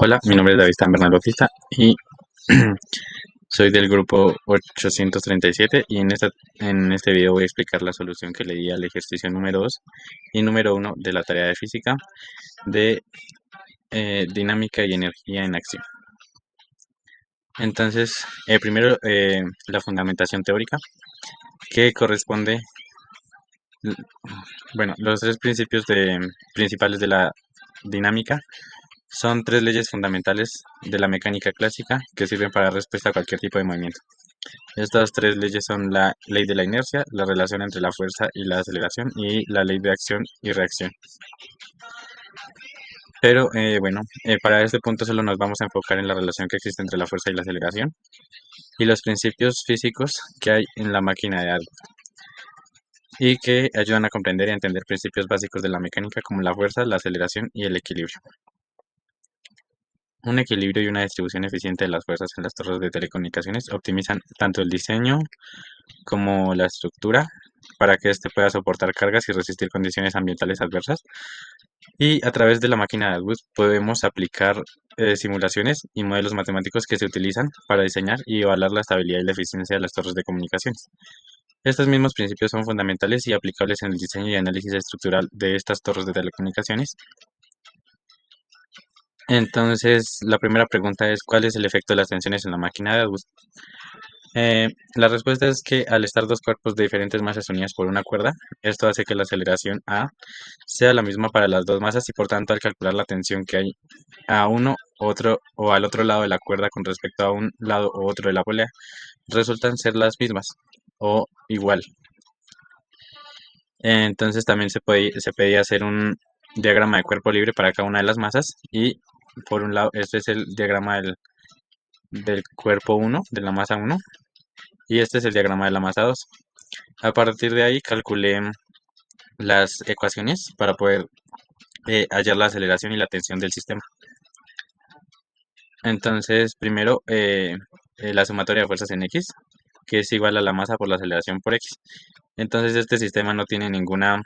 Hola, mi nombre es David Tan Bernal Bautista y soy del grupo 837 y en este video voy a explicar la solución que le di al ejercicio número 2 y número 1 de la tarea de física de dinámica y energía en acción. Entonces, primero la fundamentación teórica que corresponde, bueno, los tres principales de la dinámica son tres leyes fundamentales de la mecánica clásica que sirven para dar respuesta a cualquier tipo de movimiento. Estas tres leyes son la ley de la inercia, la relación entre la fuerza y la aceleración y la ley de acción y reacción. Pero bueno, para este punto solo nos vamos a enfocar en la relación que existe entre la fuerza y la aceleración y los principios físicos que hay en la máquina de algo y que ayudan a comprender y entender principios básicos de la mecánica como la fuerza, la aceleración y el equilibrio. Un equilibrio y una distribución eficiente de las fuerzas en las torres de telecomunicaciones optimizan tanto el diseño como la estructura para que éste pueda soportar cargas y resistir condiciones ambientales adversas. Y a través de la máquina de Atwood podemos aplicar simulaciones y modelos matemáticos que se utilizan para diseñar y evaluar la estabilidad y la eficiencia de las torres de comunicaciones. Estos mismos principios son fundamentales y aplicables en el diseño y análisis estructural de estas torres de telecomunicaciones. Entonces, la primera pregunta es, ¿cuál es el efecto de las tensiones en la máquina de Atwood? La respuesta es que al estar dos cuerpos de diferentes masas unidas por una cuerda, esto hace que la aceleración A sea la misma para las dos masas y por tanto al calcular la tensión que hay a uno, otro o al otro lado de la cuerda con respecto a un lado u otro de la polea, resultan ser las mismas o igual. Entonces también se podía hacer un diagrama de cuerpo libre para cada una de las masas y por un lado este es el diagrama del cuerpo 1, de la masa 1, y este es el diagrama de la masa 2. A partir de ahí calculé las ecuaciones para poder hallar la aceleración y la tensión del sistema. Entonces, primero, la sumatoria de fuerzas en X, que es igual a la masa por la aceleración por X. Entonces, este sistema no tiene ninguna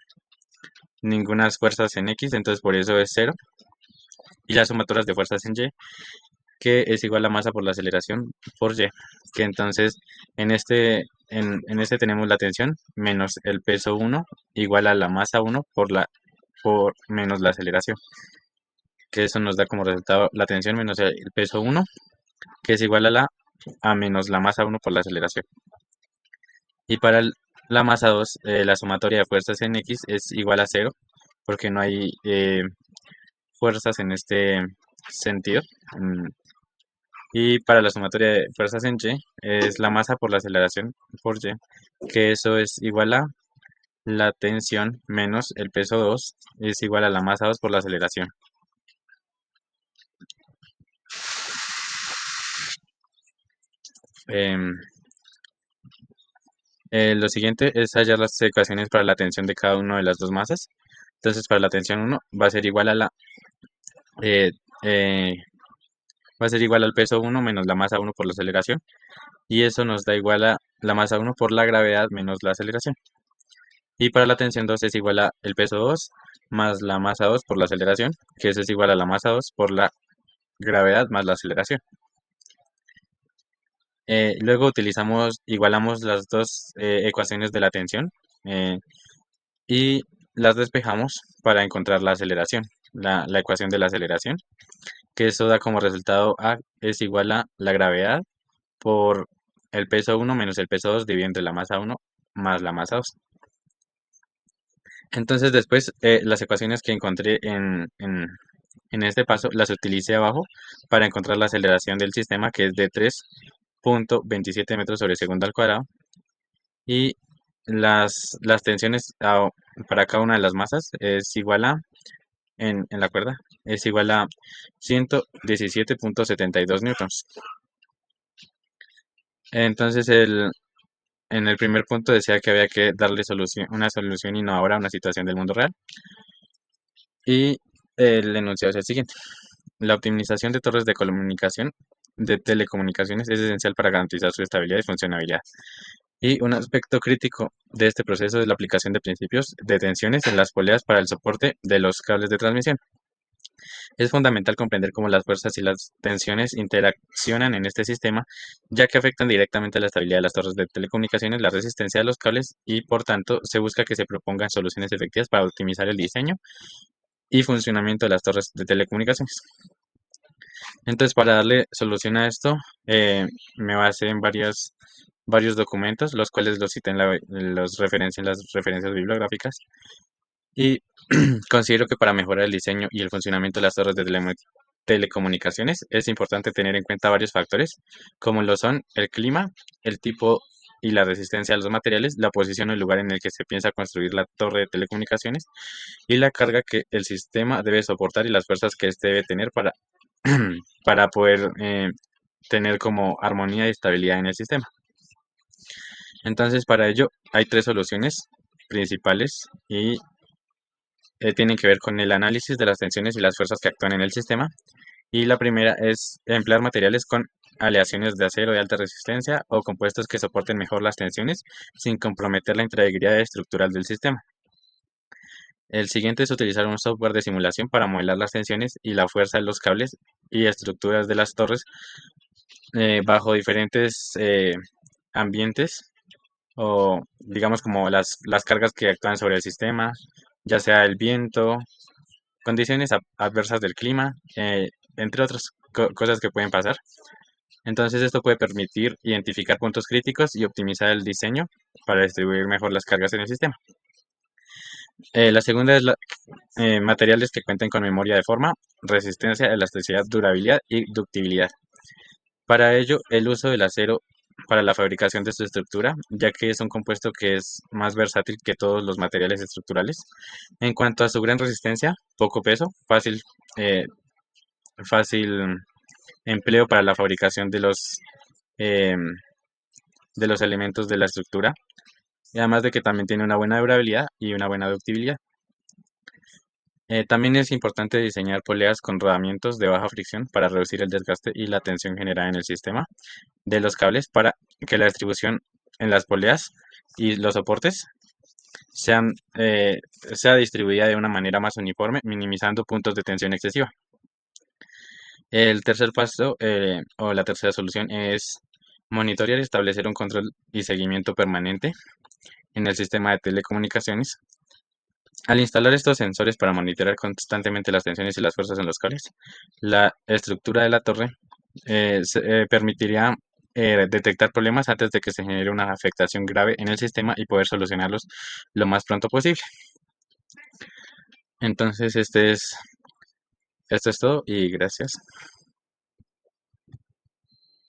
fuerzas en X, entonces por eso es cero. Y las sumatoras de fuerzas en Y, que es igual a masa por la aceleración por Y, que entonces en este tenemos la tensión menos el peso 1 igual a la masa 1 por menos la aceleración, que eso nos da como resultado la tensión menos el peso 1, que es igual a menos la masa 1 por la aceleración. Y para la masa 2 la sumatoria de fuerzas en X es igual a cero, porque no hay fuerzas en este sentido. Y para la sumatoria de fuerzas en Y es la masa por la aceleración por Y, que eso es igual a la tensión menos el peso 2 es igual a la masa 2 por la aceleración. Em, lo siguiente es hallar las ecuaciones para la tensión de cada una de las dos masas. Entonces, para la tensión 1 va a ser igual a eh, eh, va a ser igual al peso 1 menos la masa 1 por la aceleración. Y eso nos da igual a la masa 1 por la gravedad menos la aceleración. Y para la tensión 2 es igual a el peso 2 más la masa 2 por la aceleración, que eso es igual a la masa 2 por la gravedad más la aceleración. Luego igualamos las dos ecuaciones de la tensión y las despejamos para encontrar la aceleración, la ecuación de la aceleración, que eso da como resultado A es igual a la gravedad por el peso 1 menos el peso 2 dividido entre la masa 1 más la masa 2. Entonces después las ecuaciones que encontré en este paso las utilicé abajo para encontrar la aceleración del sistema, que es de 3,27 metros sobre segundo al cuadrado, y las tensiones para cada una de las masas es igual a, en la cuerda, es igual a 117,72 newtons. Entonces en el primer punto decía que había que darle una solución innovadora a una situación del mundo real. Y el enunciado es el siguiente. La optimización de torres de telecomunicaciones es esencial para garantizar su estabilidad y funcionabilidad. Y un aspecto crítico de este proceso es la aplicación de principios de tensiones en las poleas para el soporte de los cables de transmisión. Es fundamental comprender cómo las fuerzas y las tensiones interaccionan en este sistema, ya que afectan directamente la estabilidad de las torres de telecomunicaciones, la resistencia de los cables y, por tanto, se busca que se propongan soluciones efectivas para optimizar el diseño y funcionamiento de las torres de telecomunicaciones. Entonces, para darle solución a esto, me basé en varios documentos, los cuales los cité en las referencias bibliográficas, y considero que para mejorar el diseño y el funcionamiento de las torres de telecomunicaciones es importante tener en cuenta varios factores, como lo son el clima, el tipo y la resistencia a los materiales, la posición o el lugar en el que se piensa construir la torre de telecomunicaciones y la carga que el sistema debe soportar y las fuerzas que éste debe tener para poder tener como armonía y estabilidad en el sistema. Entonces, para ello hay tres soluciones principales y tienen que ver con el análisis de las tensiones y las fuerzas que actúan en el sistema. Y la primera es emplear materiales con aleaciones de acero de alta resistencia o compuestos que soporten mejor las tensiones sin comprometer la integridad estructural del sistema. El siguiente es utilizar un software de simulación para modelar las tensiones y la fuerza de los cables y estructuras de las torres bajo diferentes ambientes o digamos como las cargas que actúan sobre el sistema, ya sea el viento, condiciones adversas del clima, entre otras cosas que pueden pasar. Entonces esto puede permitir identificar puntos críticos y optimizar el diseño para distribuir mejor las cargas en el sistema. La segunda es materiales que cuenten con memoria de forma, resistencia, elasticidad, durabilidad y ductibilidad. Para ello, el uso del acero para la fabricación de su estructura, ya que es un compuesto que es más versátil que todos los materiales estructurales. En cuanto a su gran resistencia, poco peso, eh, fácil empleo para la fabricación em, de los elementos de la estructura, y además de que también tiene una buena durabilidad y una buena ductibilidad. También es importante diseñar poleas con rodamientos de baja fricción para reducir el desgaste y la tensión generada en el sistema de los cables para que la distribución en las poleas y los soportes sean, sea distribuida de una manera más uniforme, minimizando puntos de tensión excesiva. El tercer paso o la tercera solución es monitorear y establecer un control y seguimiento permanente en el sistema de telecomunicaciones. Al instalar estos sensores para monitorear constantemente las tensiones y las fuerzas en los cables, la estructura de la torre permitiría detectar problemas antes de que se genere una afectación grave en el sistema y poder solucionarlos lo más pronto posible. Entonces, esto es todo y gracias.